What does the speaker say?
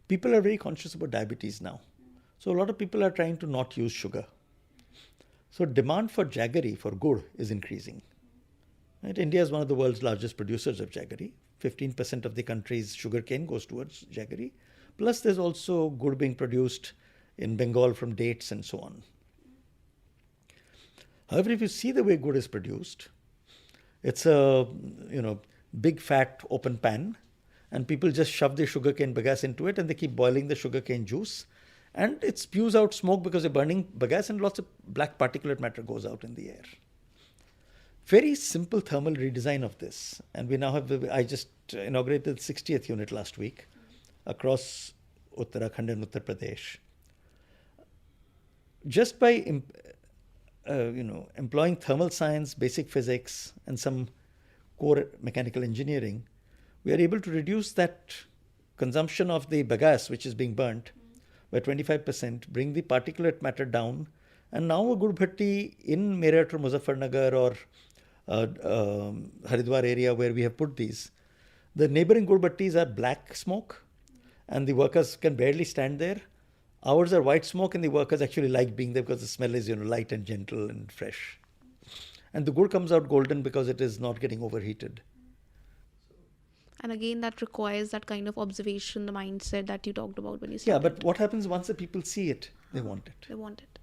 People are very conscious about diabetes now. So a lot of people are trying to not use sugar. So demand for jaggery, for gur, is increasing. Right? India is one of the world's largest producers of jaggery. 15% of the country's sugarcane goes towards jaggery. Plus there's also gur being produced in Bengal from dates and so on. However, if you see the way gur is produced, it's a big fat open pan, and people just shove the sugarcane bagasse into it and they keep boiling the sugarcane juice, and it spews out smoke because they're burning bagasse, and lots of black particulate matter goes out in the air. Very simple thermal redesign of this, and we now have, I just inaugurated the 60th unit last week across Uttarakhand and Uttar Pradesh. Just by employing thermal science, basic physics, and some core mechanical engineering, we are able to reduce that consumption of the bagasse which is being burnt by 25%, bring the particulate matter down, and now a gur bhatti in Meerut or Muzaffarnagar or Haridwar area where we have put these, the neighboring gur bhattis are black smoke and the workers can barely stand there. Ours are white smoke and the workers actually like being there because the smell is light and gentle and fresh. And the gur comes out golden because it is not getting overheated. And again, that requires that kind of observation, the mindset that you talked about when you Yeah, started. but what happens once the people see it? They want it. They want it.